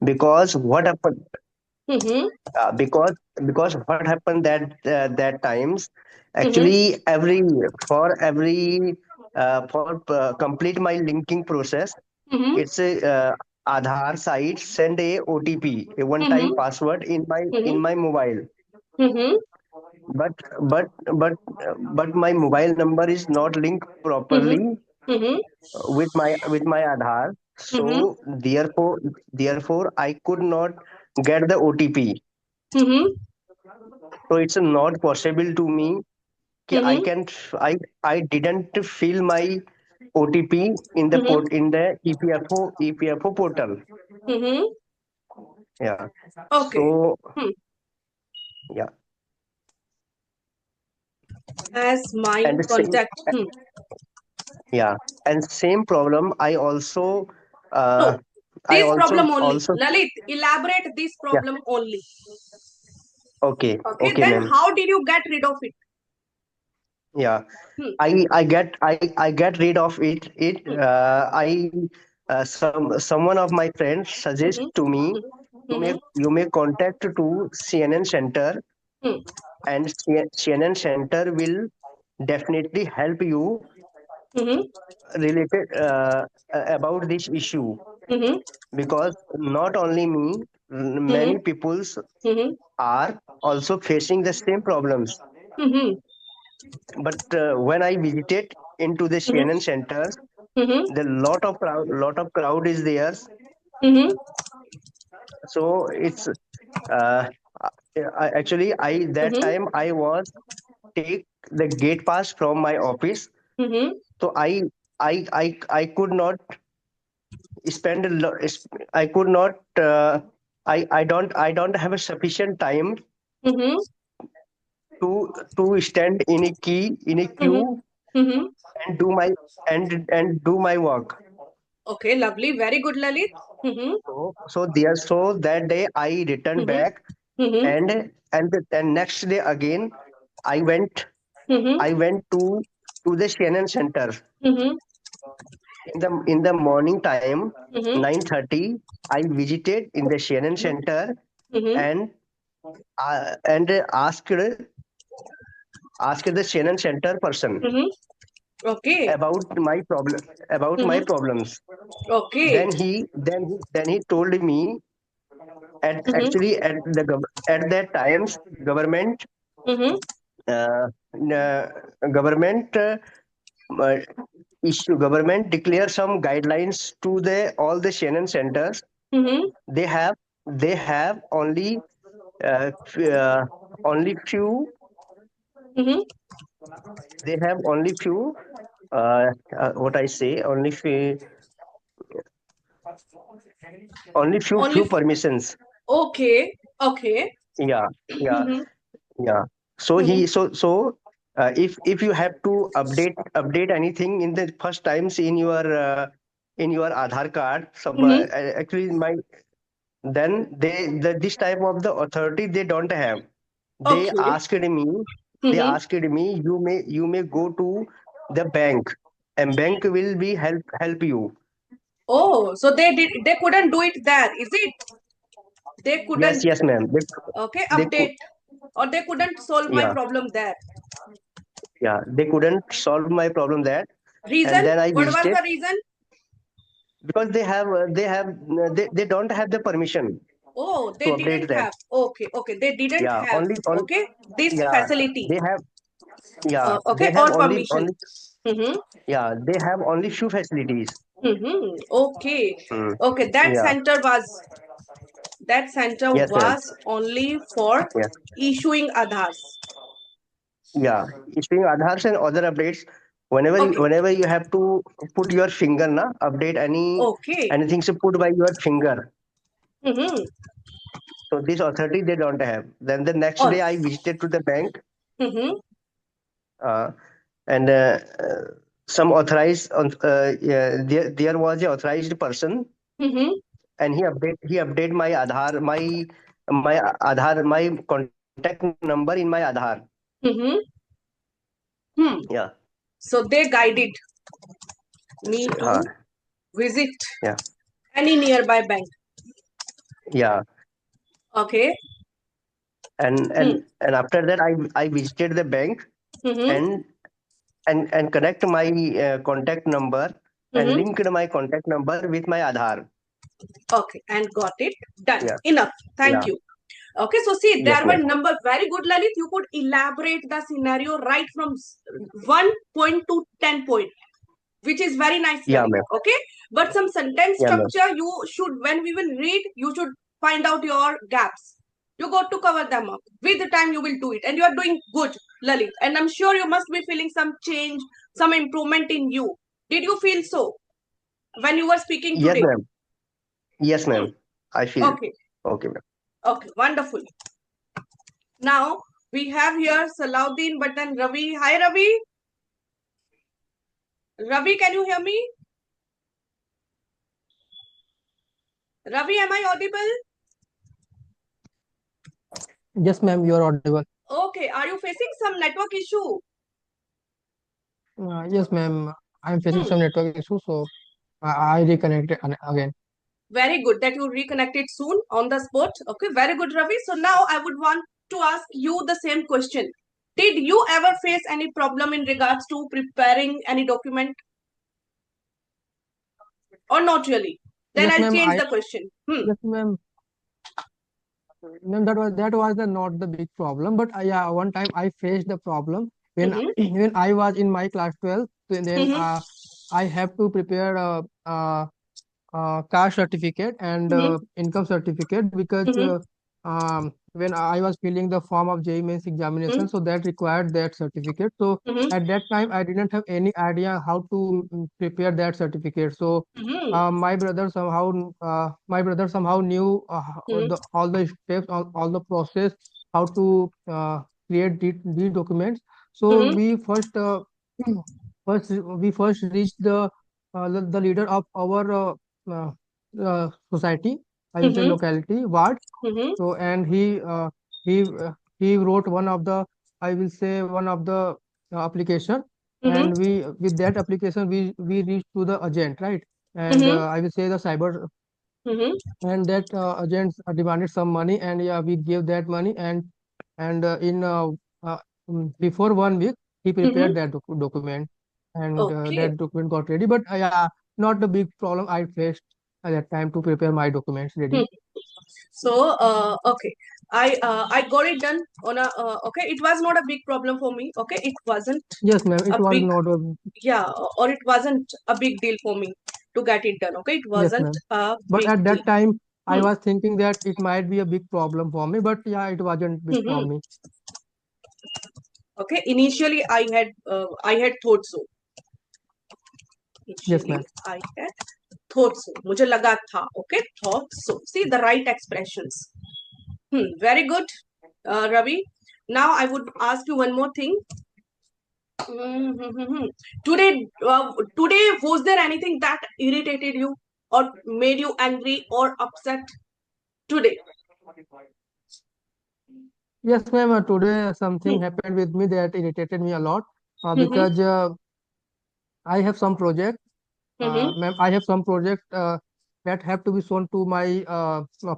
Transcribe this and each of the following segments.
because what happened Mm-hmm. because what happened that times, Mm-hmm. actually for complete my linking process, Mm-hmm. it's a Aadhaar site send a OTP, a one time Mm-hmm. password Mm-hmm. in my mobile. Mm-hmm. but but but but my mobile number is not linked Mm-hmm. properly Mm-hmm. with my Aadhaar. Mm-hmm. So therefore I could not get the OTP. Mm-hmm. So it's not possible to me कि I Mm-hmm. can I I didn't fill my OTP in the Mm-hmm. EPFO portal. Mm-hmm. Yeah. Okay. So Hmm. yeah, As my and the same contact. Hmm. yeah, and same problem. Uh, No, I this problem also only. also Lalit, elaborate this yeah. problem only. Okay, Okay, okay, then ma'am. how did you get rid of it? Yeah, Hmm. I get rid of it. Hmm. I someone of my friends suggest Mm-hmm. to me, Mm-hmm. you may contact to CNN center, Hmm. and CNN center will definitely help you Mm-hmm. related about this issue, Mm-hmm. because not only me, Mm-hmm. many peoples Mm-hmm. are also facing the same problems. Mm-hmm. But when I visited into the Mm-hmm. CNN centers, Mm-hmm. the lot of crowd is there. Mm-hmm. So it's actually I that Mm-hmm. time I was take the gate pass from my office. Mm-hmm. So I could not spend I could not I don't have a sufficient time Mm-hmm. to stand in a Mm-hmm. queue Mm-hmm. and do my work. Okay, lovely. Very good, Lalit. Mm-hmm. So that day I returned Mm-hmm. back, Mm-hmm. and next day again I went Mm-hmm. I went to the CNN center Mm-hmm. in the morning time, Mm-hmm. 9:30. I visited in the CNN center, Mm-hmm. and asked the CNN center person Mm-hmm. Okay. about my problem about my Mm-hmm. problems. Okay. Then he told me, Mm-hmm. at that times Mm-hmm. uh, government uh, government declare some guidelines to the all the Shannon centers. Mm-hmm. They have they have uh, f- uh, only few Mm-hmm. they have what I say, only Only. few permissions. Okay. Okay. Yeah, yeah, Mm-hmm. yeah. So Mm-hmm. if you have to update anything in the first times in your Aadhaar card, Mm-hmm. actually my then this type of the authority they don't have. They Okay. asked me they Mm-hmm. asked me, you may go to the bank, and bank will be help you. Oh, so they couldn't do it there, is it? They Yes, couldn't. yes, ma'am. Okay, They could, update, or they couldn't solve my yeah, problem there. yeah. They couldn't solve my problem that, and Reason? then I What was visited the reason? because they don't have the permission Oh, to they update didn't that. have. Okay, okay, they didn't Yeah, have. Okay, this yeah, facility. they have yeah Okay, they have or permission. only Mm-hmm. yeah they have only few facilities. Mm-hmm. Okay, Mm. okay. Yeah. That center Yes, ma'am. was only for Yeah. issuing Aadhars. Yeah. Issuing Aadhars and other updates. Okay, Whenever you have to put your finger, na update okay. anything, so put by your finger. Mm-hmm. So this authority they don't have. Then the next Oh. day I visited to the bank, Mm-hmm. uh, and some authorized yeah, there was a authorized person, Mm-hmm. and he update my contact number in my Aadhaar. Mm-hmm. Hmm. Yeah. So they guided me to Uh, visit yeah. any nearby bank. Yeah. Okay. and Hmm. and and after that I visited the bank Mm-hmm. and and connect my contact number and Mm-hmm. linked my contact number with my Aadhaar. Okay, and got it done. Yeah. Enough. Thank Yeah. you. Okay, so see, Yes, there were ma'am. number very good, Lalit. You could elaborate the scenario right from 1 point to 10 point, which is very nice, Yeah, Lalit. ma'am. Okay, but some sentence Yeah, ma'am. structure you should, when we will read, you should find out your gaps. You got to cover them up. With the time, you will do it, and you are doing good, Lalit. And I'm sure you must be feeling some change, some improvement in you. Did you feel so when you were speaking Yes, today? ma'am. Yes, Hmm. ma'am. I feel Okay. okay, ma'am. Okay. Wonderful. Now we have here Salaudin, but then Ravi. Hi, Ravi. Ravi, can you hear me? Ravi, am I audible? Yes, ma'am, you are audible. Okay. Are you facing some network issue? Yes, ma'am, I am facing Hmm. some network issues, so I reconnected again. Very good that you reconnected soon on the spot. Okay. Very good, Ravi. So now I would want to ask you the same question. Did you ever face any problem in regards to preparing any document or not really? Then Yes, I'll ma'am, change the question. yes, ma'am, ma'am, that was not the big problem, but yeah, one time I faced the problem when Mm-hmm. when I was in my class 12. Then Mm-hmm. I have to prepare caste certificate and Mm-hmm. income certificate because Mm-hmm. when I was filling the form of JEE Mains examination, so that required that certificate. So Mm-hmm. at that time, I didn't have any idea how to prepare that certificate. So Mm-hmm. my brother somehow knew all the steps, all the process, how to create these documents. So Mm-hmm. we first reached the leader of our society, I will say Mm-hmm. locality, ward. Mm-hmm. So and he wrote one of the, I will say, one of the application, Mm-hmm. and we with that application we reached to the agent, right? And Mm-hmm. I will say the cyber, Mm-hmm. and that agents demanded some money, and yeah, we gave that money, and in before 1 week he Mm-hmm. prepared that document, and Okay. that document got ready. But yeah, not the big problem I faced at that time to prepare my documents Hmm. ready. So, okay, I got it done on a okay. It was not a big problem for me. Okay, it wasn't Yes, ma'am, a it was big, not a, yeah, or it wasn't a big deal for me to get it done. Okay, it yes, wasn't ma'am. a But big at deal. that time I Hmm. was thinking that it might be a big problem for me, but yeah, it wasn't big for Mm-hmm. me. Okay, initially I had thought so. Yes, Initially ma'am. I had thought so. मुझे लगा था. Okay, thought so. See the right expressions. Very good, Ravi. Now I would ask you one more thing. Mm-hmm. Today, was there anything that irritated you or made you angry or upset today? Yes, ma'am. Today something Hmm. happened with me that irritated me a lot Mm-hmm. because I have some project. Mm-hmm. Ma'am, I have some project that have to be shown to my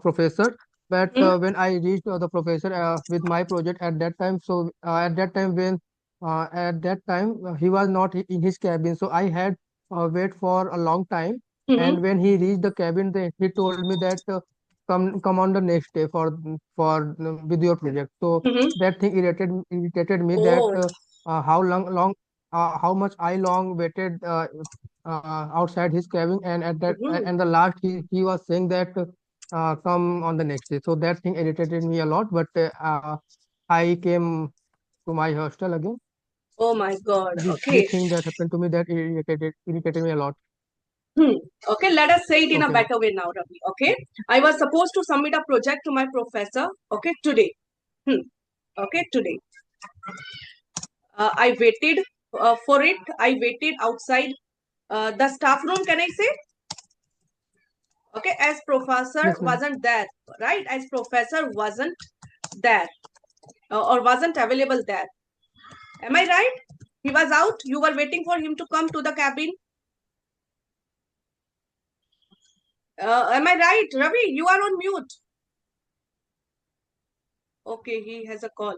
professor. But when I reached the professor with my project at that time, so at that time he was not in his cabin, so I had wait for a long time. Mm-hmm. And when he reached the cabin, he told me that come on the next day for with your project. So Mm-hmm. that thing irritated me that Oh. how much I long waited outside his cabin, and at that Mm-hmm. and the last he was saying that come on the next day. So that thing irritated me a lot, but I came to my hostel again. Oh my God. This Okay. thing that happened to me that irritated me a lot. Hmm. Okay, let us say it in a Okay, ma'am. better way now, Ravi. Okay. I was supposed to submit a project to my professor. Okay, today. Hmm. Okay, today. I waited for it. I waited outside the staff room. Can I say? Okay, as professor Yes, ma'am. wasn't there, right? As professor wasn't there or wasn't available there. Am I right? He was out. You were waiting for him to come to the cabin. Am I right, Ravi? You are on mute. Okay, he has a call.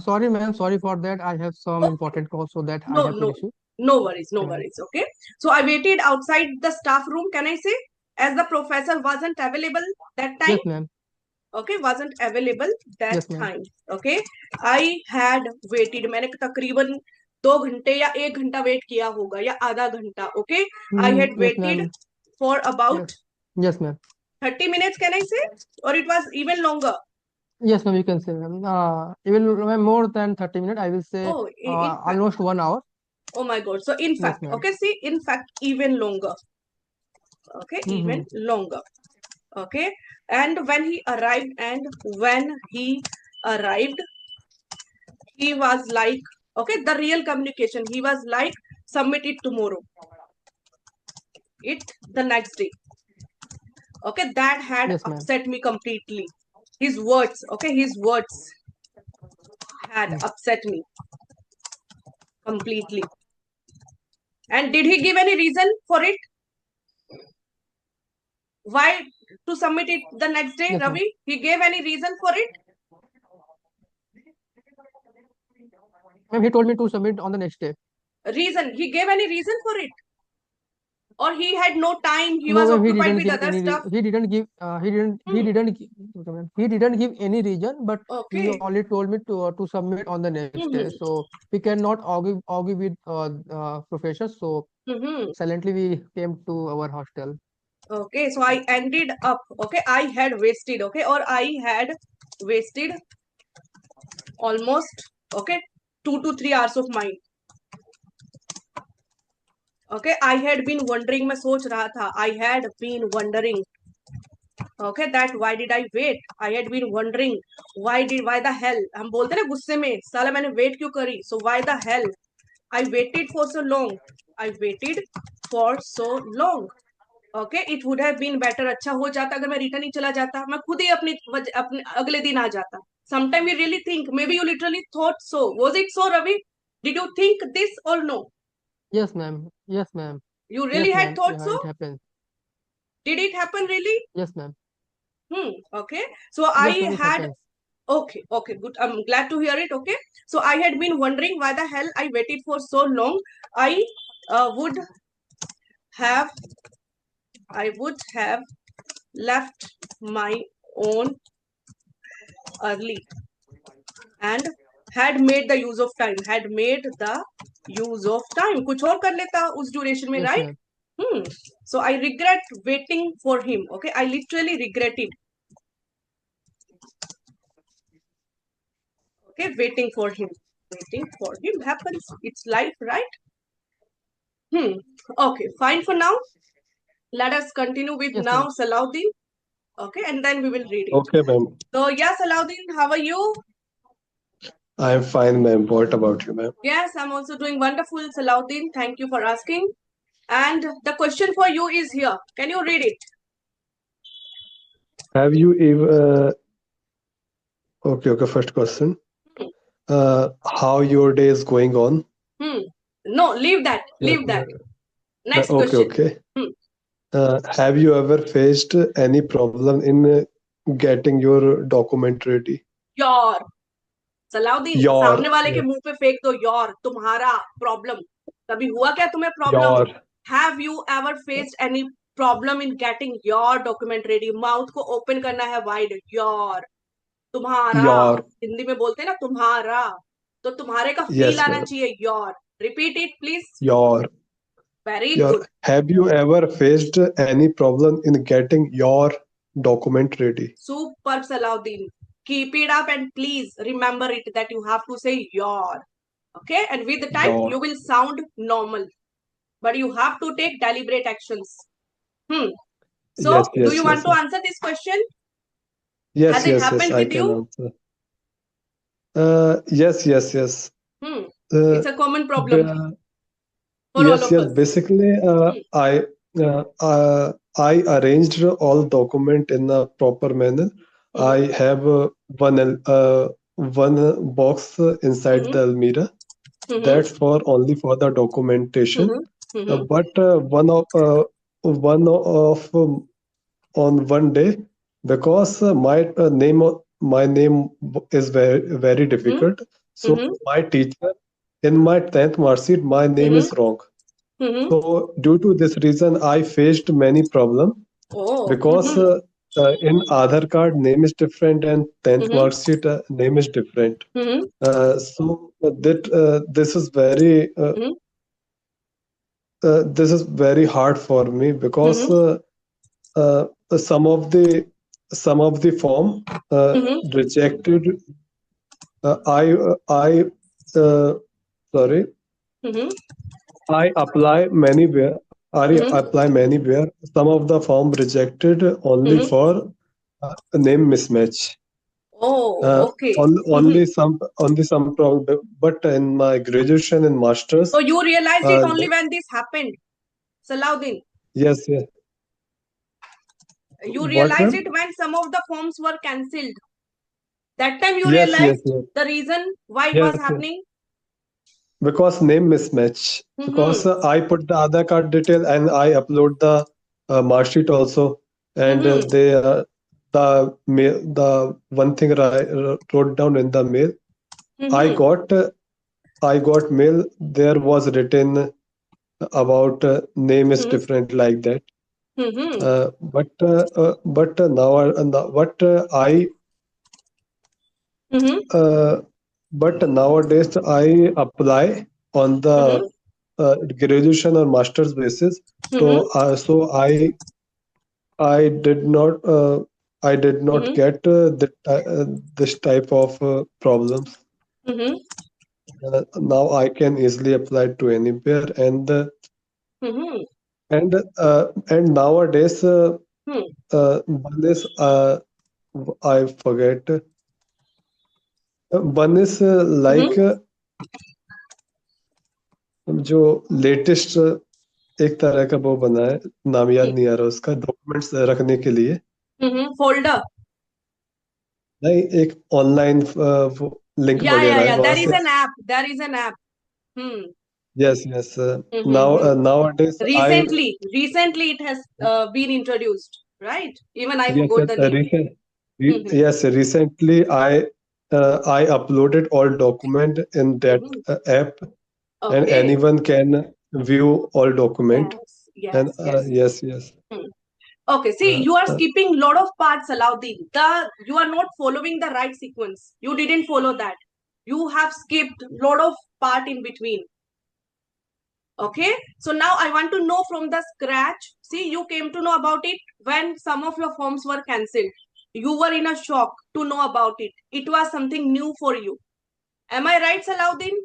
Sorry, ma'am. Sorry for that. I have some Okay. important call, so that I No, have to no, issue. no worries, no Okay, ma'am. worries. Okay. So I waited outside the staff room, can I say? As the professor wasn't available that time. Yes, ma'am. Okay, wasn't available that Yes, ma'am. time. Okay. I had waited. मैंने तकरीबन 2 घंटे या 1 घंटा wait किया होगा या आधा घंटा. Okay. I had Yes, waited ma'am. for about Yes. Yes, ma'am. 30 minutes, can I say? Or it was even longer? Yes, ma'am. You can say, ma'am. Even ma'am, more than 30 minutes. I will say Oh, in fact. almost 1 hour. Oh my God. So in Yes, fact, ma'am. okay, see, in fact, even longer. Okay, even longer. Okay. And when he arrived, he was like, okay, the real communication, he was like, submit it tomorrow, it the next day. Okay, that had Yes, ma'am. upset me completely. His words, okay, his words had upset me completely. And did he give any reason for it? Why to submit it the next day, Yes, ma'am. Ravi? He gave any reason for it? Ma'am, he told me to submit on the next day. Reason? He gave any reason for it? Or he had no time, he No, was ma'am, he occupied didn't with give other any. stuff? He didn't give. He didn't. Okay, ma'am. He didn't give any reason, but he Okay. only told me to submit on the next day. So we cannot argue with professors. So silently we came to our hostel. Okay, so I ended up, okay, I had wasted, okay, or I had wasted almost, okay, 2 to 3 hours of mine. Okay, I had been wondering, मैं सोच रहा था, I had been wondering, okay, that why did I wait? I had been wondering, why the hell? हम बोलते ना गुस्से में, साला मैंने wait क्यों करी? So why the hell? I waited for so long. I waited for so long. Okay, it would have been better. अच्छा हो जाता अगर मैं रिटर्न ही चला जाता, मैं खुद ही अपने अगले दिन आ जाता. Sometime we really think, maybe you literally thought so. Was it so, Ravi? Did you think this or no? Yes, ma'am. Yes, ma'am. You really Yes, had ma'am. thought Yeah, so? it happened. Did it happen really? Yes, ma'am. Okay. So I Yes, ma'am. It had. happens. Okay, okay, good. I'm glad to hear it. Okay. So I had been wondering why the hell I waited for so long. I would have left my own early and had made the use of time. कुछ और कर लेता उस duration में, Yes, right? ma'am. So I regret waiting for him. Okay, I literally regretted. Okay, waiting for him. Waiting for him happens. It's life, right? Okay, fine for now. Let us continue with Yes, now ma'am. Salahuddin. Okay, and then we will read it. Okay, ma'am. So yeah, Salahuddin, how are you? I'm fine, ma'am. What about you, ma'am? Yes, I'm also doing wonderful, Salahuddin. Thank you for asking. And the question for you is here. Can you read it? Have you ever? Okay. First question. How your day is going on? No, leave that. Yes, Leave that. ma'am. Next Okay, question. okay. Have you ever faced any problem in getting your document ready? Your. Salauddin Your. सामने वाले के मुंह पे फेंक दो your तुम्हारा problem कभी हुआ क्या तुम्हें problem Your. Have you ever faced any problem in getting your document ready mouth को ओपन करना है वाइड योर तुम्हारा Your. हिंदी में बोलते हैं ना तुम्हारा तो तुम्हारे का फील Yes, आना ma'am. चाहिए your repeat it please Your. Very Your. Good Have you ever faced any problem in getting your document ready? Super Salauddin keep it up and please remember it that you have to say your. Okay, and with the time Your. you will sound normal, but you have to take deliberate actions. So Yes, do yes, you yes, want to yes. answer this question? Yes, Has it yes, yes. happened I with can you? answer. Yes, yes, yes. It's a common problem The- for all yes, of yes. us. Basically, I arranged all document in a proper manner. I have one box inside the Almira. That's for only for the documentation. But one of on one day because my name is very difficult. So Mm-hmm. my teacher in my 10th mark sheet, my name Mm-hmm. is wrong. Mm-hmm. So due to this reason, I faced many problems Oh. because Mm-hmm. in Aadhaar card name is different and 10th Mm-hmm. mark sheet name is different. Mm-hmm. This is very Mm-hmm. this is very hard for me because Mm-hmm. uh, some of the form Mm-hmm. rejected. I sorry. Mm-hmm. I apply many where I Mm-hmm. apply many where some of the form rejected only Mm-hmm. for a name mismatch. Oh, okay. Mm-hmm. Only some problem. But in my graduation and So masters, you realized it only the, when this happened, Salahuddin. yes, yes. You What, realized ma'am? it when some of the forms were cancelled. That time you Yes, yes, realized yes, the reason why it was yes, yes. happening. Because name mismatch. Because Mm-hmm. I put the Aadhaar card detail and I upload the mark sheet also, and Mm-hmm. the one thing I wrote down in the mail. I Mm-hmm. got uh, I got mail. There was written about name is different like that. Mm-hmm. But Mm-hmm. uh, but nowadays I apply on Mm-hmm. the graduation or master's basis. Mm-hmm. So I did not Mm-hmm. get this type of problems. Mm-hmm. Now I can easily apply to anywhere, Mm-hmm. and nowadays one is I forget. One is Mm-hmm. like जो latest एक तरह का वो बना है, नाम याद नहीं आ रहा उसका, डॉक्यूमेंट्स रखने के लिए। Mm-hmm. Folder. नहीं, एक ऑनलाइन लिंक Yeah, yeah, वगैरह है yeah. वहां There is से। an app. There is an app. Hmm. Yes yes. Mm-hmm. Nowadays I Recently it has been introduced, right? Even I yes forgot the name. Mm-hmm. yes, recently I uploaded all document in that Mm-hmm. app, and Okay. anyone can view all document. Yes, And yes, yes. yes, yes. Hmm. Okay, see, Uh, you are uh, skipping lot of parts, Alauddin. You are not following the right sequence. You didn't follow that. You have skipped lot of part in between. Okay, so now I want to know from the scratch. See, you came to know about it when some of your forms were cancelled. You were in a shock to know about it. It was something new for you. Am I right, Salahuddin?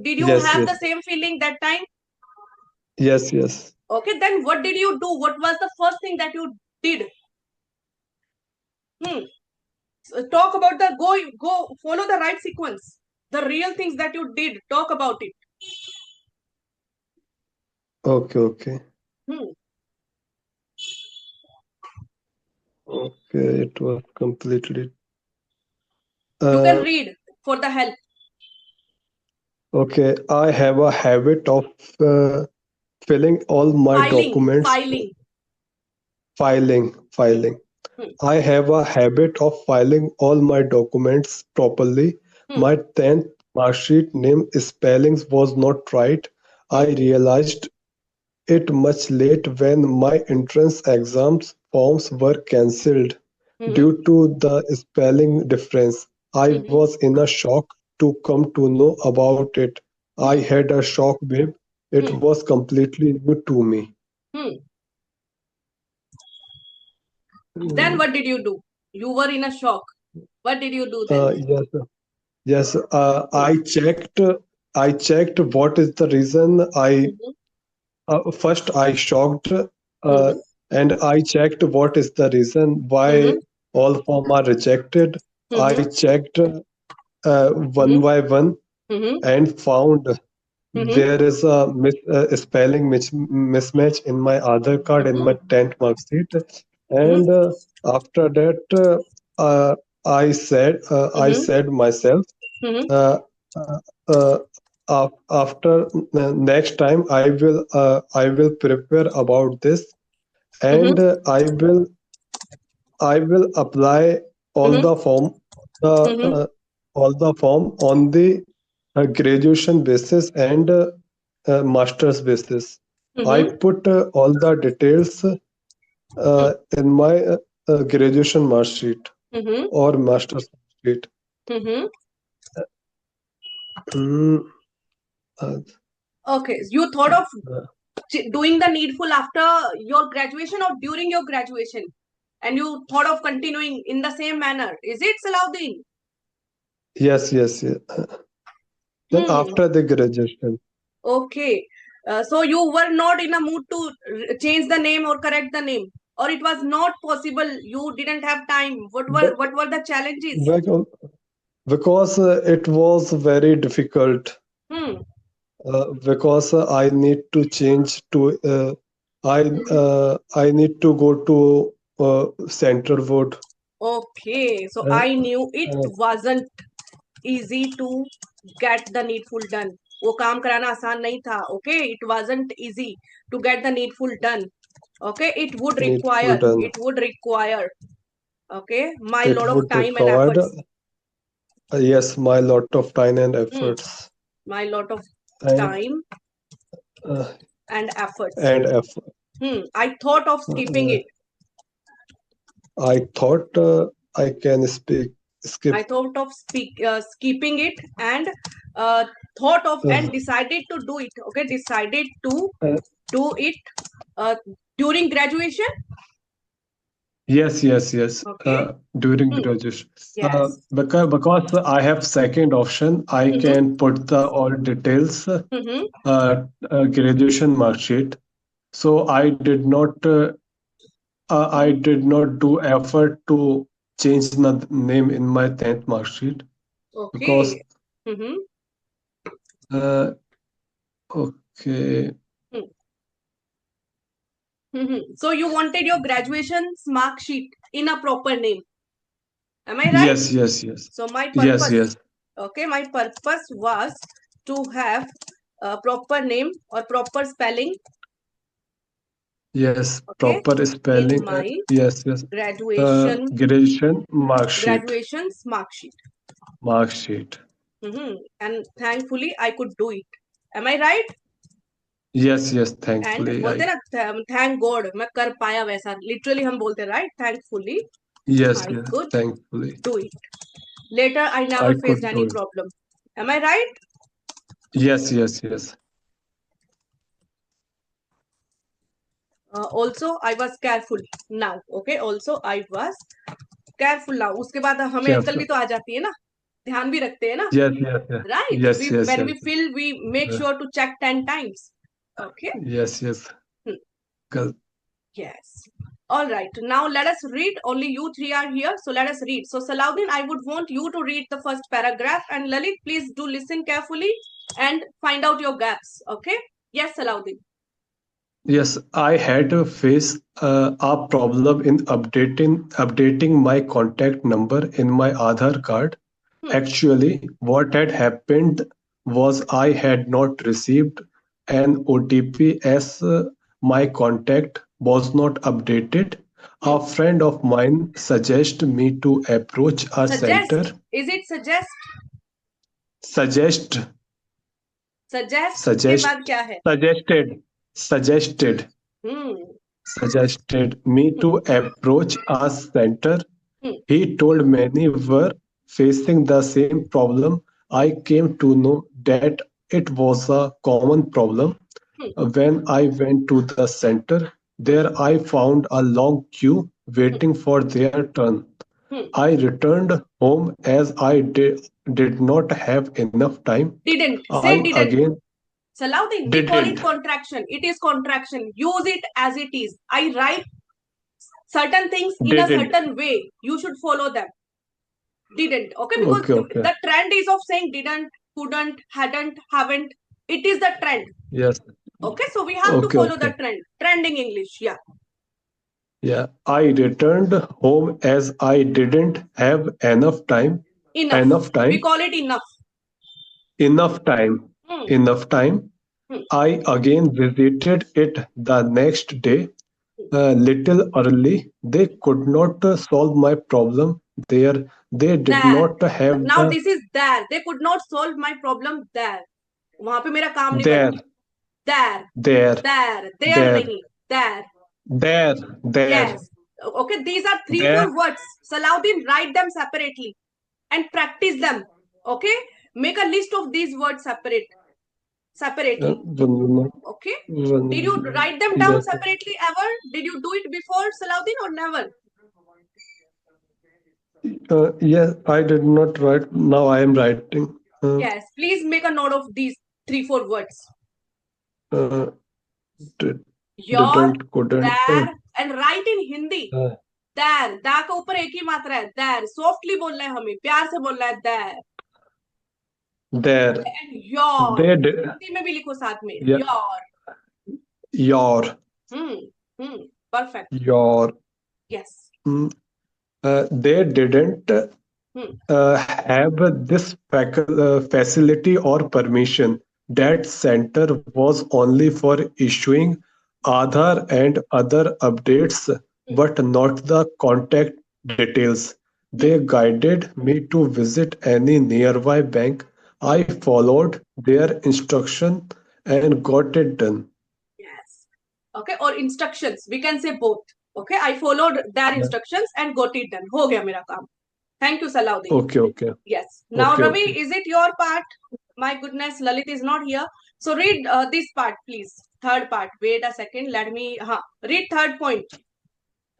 Did you yes, have yes, the same feeling that time? yes, yes. Okay, then what did you do? What was the first thing that you did? Hmm. So talk about the go follow the right sequence. The real things that you did. Talk about it. Okay, okay, Hmm. okay. It was completely. You can Uh, read for the help. okay. I have a habit of uh, filling all my documents, Filing. Hmm. filing. Hmm. I have a habit of filing all my documents properly. Hmm. My 10th mark sheet name spellings was not right. I Hmm. realized it much late when my entrance exams forms were cancelled Hmm. due to the spelling difference. I Hmm. was in a shock to come to know about it. I Hmm. had a shock wave. It Hmm. was completely new to me. Hmm. Then Mm, what did you do? You were in a shock. What did you do then? yes, yes. Hmm. I checked what is the reason. Hmm. First I shocked, Hmm. and I checked what is the reason Hmm. why all form are rejected. I Hmm. checked Hmm. one by one Hmm. and found Hmm. there is a spelling mismatch in my Aadhaar card in my Hmm. 10th mark sheet. Hmm. And after that, I Hmm. said myself, Hmm. uh, uh, uh, after next time I will prepare about this, Hmm. and I will apply all Mm-hmm. the form, Mm-hmm. all the form on the graduation basis and master's basis. I Mm-hmm. put all the details in my graduation mark sheet Mm-hmm. or master's mark sheet. Mm-hmm. Mm, uh, Okay, you thought of uh, doing the needful after your graduation or during your graduation, and you thought of continuing in the same manner. Is it, Salahuddin? yes, yes, yes. Then Hmm. after the graduation, Okay. So you were not in a mood to change the name or correct the name, or it was not possible. You didn't have time. but, What were the challenges? but because it was very difficult. Hmm. Because I need to change to Mhm. I need to go to center wood. Okay. So Uh, I knew it uh, wasn't easy to get the needful done. वो काम कराना आसान नहीं था. Okay, it wasn't easy to get the needful done. Okay, needful done. it would require, okay, my It lot of would time and require efforts. yes, my lot of time and Hmm, efforts my lot of and time uh, and efforts. and effort. I thought of skipping Uh, it. I thought I can skip. I thought of skipping it and uh, thought of and Uh, decided to do it. Okay, decided to uh, do it uh, during graduation. yes, yes, yes. Okay. During Hmm. graduation, Yes. because I have second option, I Mm-hmm. can put the all details Mm-hmm. graduation mark sheet. So I Mm-hmm. did not do effort to change the name in my 10th mark sheet because Okay. Mm-hmm. uh, okay, Mm-hmm. So you wanted your graduation's mark sheet in a proper name. Am I right? yes, yes, yes, So my yes, purpose, yes, okay, my purpose was to have a proper name or proper spelling, yes, okay, proper in spelling, my yes, yes, graduation graduation graduation's mark sheet. mark sheet, And thankfully I could do it. Am I right? yes, yes, And thankfully बोलते ना thank God मैं कर पाया वैसा. Literally हम बोलते right? Thankfully yes, I yes, could thankfully do it. Later I I never faced could any do it. problem. Am I right? Yes, yes, yes, Also I was careful now. Okay. Also I was careful now. उसके बाद हमें अक्ल भी careful. तो आ जाती है ना. ध्यान भी रखते हैं ना. Yes, yes, yes, Right. yes, yes, When yes, we fill we make uh, sure to check 10 times. Okay. yes, yes. Hmm. Girl. Yes. All right. Now let us read. Only you three are here. So let us read. So Salahuddin, I would want you to read the first paragraph. And Lalit, please do listen carefully and find out your gaps. Okay? Yes, Salahuddin. Yes, I had to face a problem in updating my contact number in my Aadhaar card. Hmm. Actually, what had happened was I had not received an OTP as my contact was not updated. Hmm. A friend of mine suggested me to approach a center. Suggest. Is it suggest? Suggest Suggest के suggest बाद क्या है? suggested Hmm. suggested me Hmm. to approach a center. Hmm. He told many were facing the same problem. I came to know that it was a common problem. Hmm. When I went to the center, there I found a long queue waiting for their turn. Hmm. I returned home as I did not have enough time. Didn't. I Say didn't. again Salahuddin, we call it didn't. contraction. It is contraction. Use it as it is. I write certain things in a Didn't. certain way. You should follow them. Didn't. Okay, because Okay, okay. the trend is of saying didn't, couldn't, hadn't, haven't. It is the trend. Yes. Okay, so we have to Okay, follow the okay. trend. Trending English. Yeah. Yeah. I returned home as I didn't have enough time. Enough. Enough We time. call it enough. Enough time. Hmm. Enough time. Hmm. I again visited it the next day. little early. They could not solve my problem there. They did There. not have Now the this is there. They could not solve my problem there. वहां पे मेरा काम नहीं there, बना. There. there, There. There there, नहीं. There. there, there, Yes. Okay, these are three, there. 4 words. Salahuddin, write them separately and practice them. Okay? Make a list of these words separately. Okay? Did you write them down Yes. separately ever? Did you do it before, Salahuddin, or never? Yes, I did not write. Now I am writing. Yes. Please make a note of these 3, 4 words. Did, Your, didn't, couldn't. there, and write in Hindi. There. दा का ऊपर एक ही मात्रा है. There. Softly बोलना है हमें. प्यार से बोलना है. There. There. And your. They did. Hindi में भी लिखो साथ में. Yeah. Your. Perfect. Your. Yes. They didn't have this facility or permission. That center was only for issuing Aadhaar and other updates, but not the contact details. They guided me to visit any nearby bank. I followed their instruction and got it done. Yes. Okay, or instructions. We can say both. Okay, I followed their instructions and got it done. हो गया मेरा काम. Thank you, Salahuddin. Okay. Yes. Now, Okay, Ravi, okay. is it your part? My goodness, Lalit is not here. So read this part, please. Third part. Wait a second. Let me. Read third point.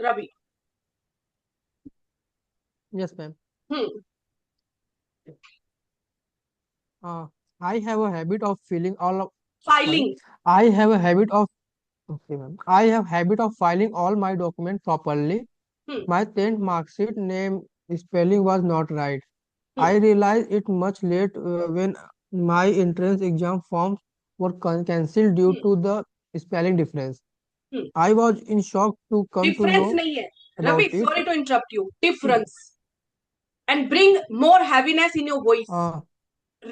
Ravi. Yes, ma'am. I have a habit of filling all of Filing. I have a habit of okay, ma'am. I have habit of filing all my documents properly. My 10th mark sheet name spelling was not right. I realized it much late when my entrance exam forms were cancelled due to the spelling difference. I was in shock to come to Difference know नहीं है. about Ravi, it. sorry to interrupt you. Difference. And bring more heaviness in your voice.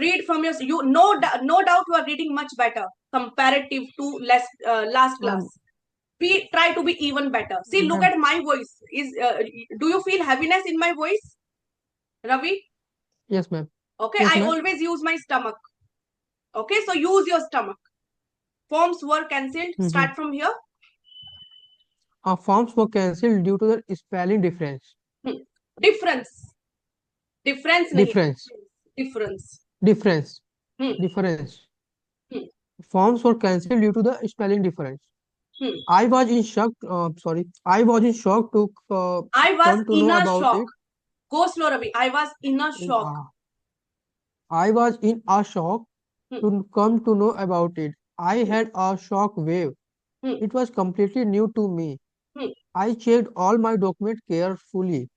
Read from your no doubt you are reading much better comparative to last class. Try to be even better. See, look at my voice. Do you feel heaviness in my voice, Ravi? Yes, ma'am. Okay, Yes, I ma'am. always use my stomach. Okay, so use your stomach. Forms were cancelled. Start from here. Forms were cancelled due to the spelling difference. Difference. Difference. Forms were cancelled due to the spelling difference. I was in shock. I was in shock to I was come to in know a about shock. it. Go slow, Ravi. I was in a shock. I was in a shock to come to know about it. I had a shock wave. It was completely new to me. I checked all my documents carefully.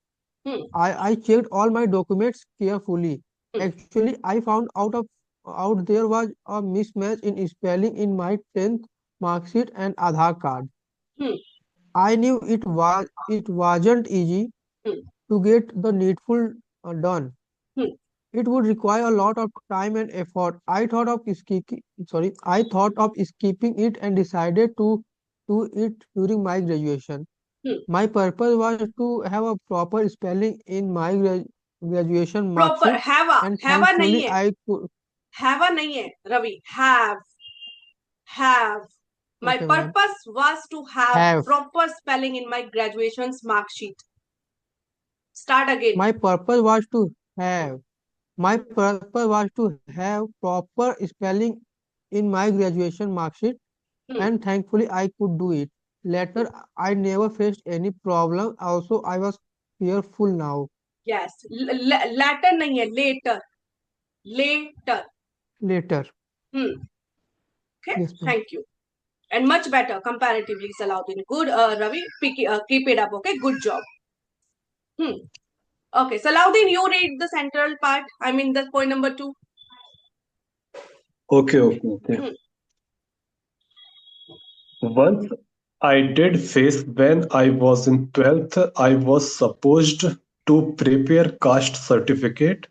I checked all my documents carefully. Actually, I found out there was a mismatch in spelling in my 10th mark sheet and Aadhaar card. I knew it wasn't easy to get the needful done. It would require a lot of time and effort. I thought of skipping it and decided to do it during my graduation. My purpose was to have a proper spelling in my graduation mark Proper. sheet, and Have a नहीं thankfully है. I could. Have a नहीं है, Ravi. Have. My Okay, ma'am. purpose was to have proper spelling in my graduation's mark sheet. Start again. My purpose was to have proper spelling in my graduation mark sheet, and thankfully I could do it. Later, I never faced any problem. Also, I was fearful now. Yes. Later नहीं है, later. Okay. Yes, ma'am. Thank you. And much better comparatively, Salahuddin. Good, Ravi. Keep it up. Okay. Good job. Okay, Salahuddin, you read the central part. I mean, the point number 2. Okay. Once I did face when I was in 12th, I was supposed to prepare caste certificate.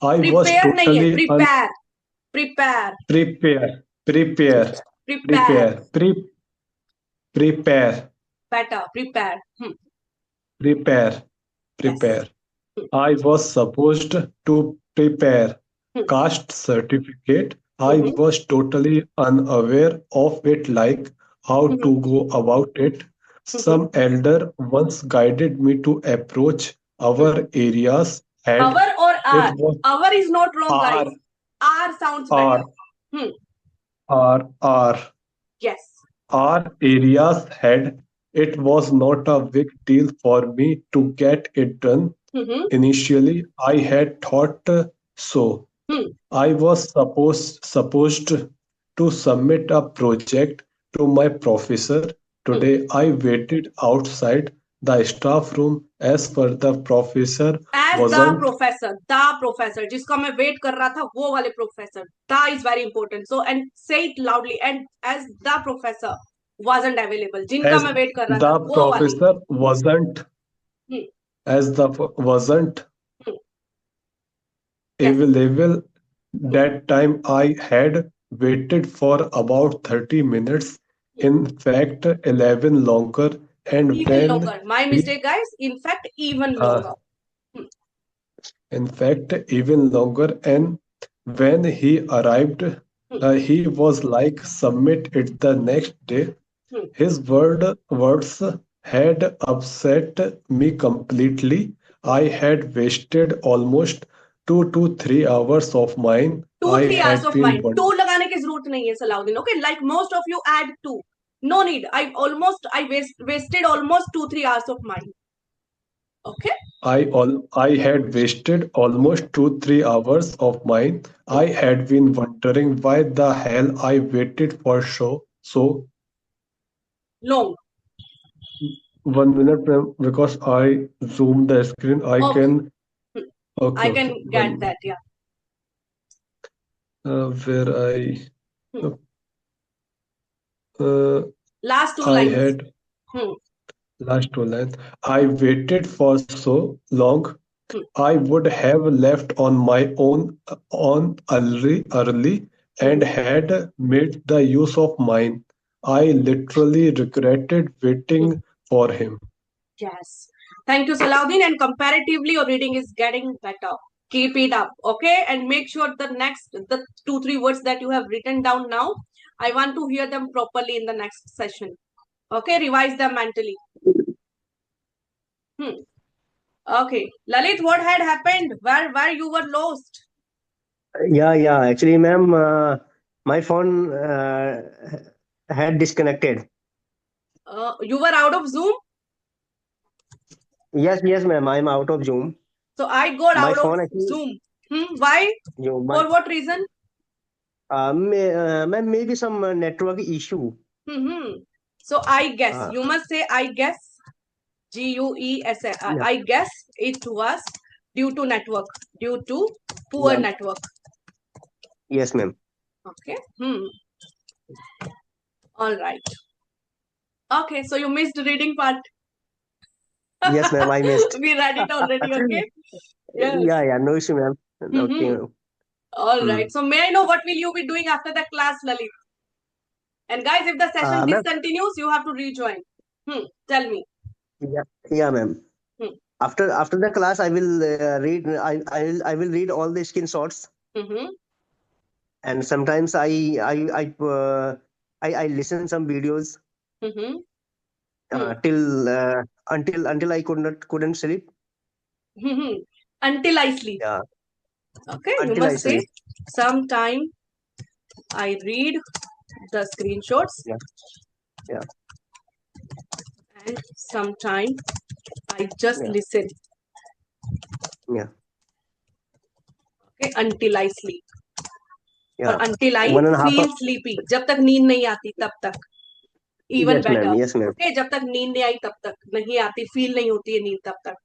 I was Prepare नहीं है, totally prepare. prepare. better. Prepare. Prepare. Yes. Prepare. I was supposed to prepare caste certificate. I was totally unaware of it, like how to go about it. Some elder once guided me to approach our areas Our head. or It R? was Our is not wrong, guys. R, R sounds better. R, R. Yes. Our area's head. It was not a big deal for me to get it done. Initially, I had thought so. I was supposed to submit a project to my professor. Today, I waited outside the staff room as per the professor As wasn't the professor, जिसको मैं wait कर रहा था, वो वाले professor. The is very important. So and say it loudly. And as the professor wasn't available, जिनका as मैं wait कर रहा था, the वो वाली. professor wasn't Hmm. as the wasn't Hmm. Yes. available. That time I had waited for about 30 minutes, in fact 11 longer, and Even when longer. My he mistake, guys. In fact, even uh, longer. in fact even longer, and when he arrived he was like submit it the next day. His words had upset me completely. I had wasted almost 2 to 3 hours of mine. Two, I 3 hours had of been mine. Two लगाने की जरूरत नहीं है Salahuddin. Okay, like most of you add two. No need. I wasted almost 2, 3 hours of mine. Okay. I had wasted almost 2 3 hours of mine. I had been wondering why the hell I waited for so Long. 1 minute, ma'am, because I zoomed the screen. I Okay. can I okay, can okay, get 1 minute. that. Yeah. Where Hmm. I Last 2 lines. had last 2 lines. I waited for so long. I would have left on my own on early and had made the use of mine. I literally regretted waiting for him. Yes. Thank you, Salahuddin. And comparatively, your reading is getting better. Keep it up, okay? And make sure the 2, 3 words that you have written down now, I want to hear them properly in the next session. Okay, revise them mentally. Okay, Lalit, what had happened? Where you were lost? Yeah. Actually, ma'am, my phone had disconnected. You were out of Zoom, Yes, ma'am. I'm out of Zoom. so I got My out of phone actually, Zoom. Why? my For what reason? ma'am, maybe some network issue. So I guess Uh, you must say I guess. GUES. yeah, I guess it was due to network, due to poor yeah. network. Yes, ma'am. Okay. All right. Okay. So you missed reading part. Yes, ma'am. I missed. We read it already. Okay. Yes. Yeah. No issue, ma'am. Okay, ma'am. All right. So may I know what will you be doing after the class, Lalit? And guys, if the session Ma'am. discontinues, you have to rejoin. Tell me. Yeah, ma'am. After the class, I will read. I will read all the screenshots, and sometimes I listen some videos till until I couldn't sleep. Until I sleep. Yeah, Okay. You until I must say sleep. sometime I read the screenshots. Yeah. And sometime I just Yeah. listen. Yeah. Okay, until I sleep. Yeah. Or until I 1.5 feel sleepy. जब तक नींद नहीं आती तब तक. Even Yes, ma'am. better. Yes, ma'am. Okay, जब तक नींद नहीं आई तब तक नहीं आती, feel नहीं होती है नींद तब तक.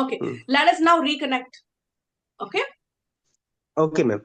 Okay. Let us now reconnect. Okay. Okay, ma'am.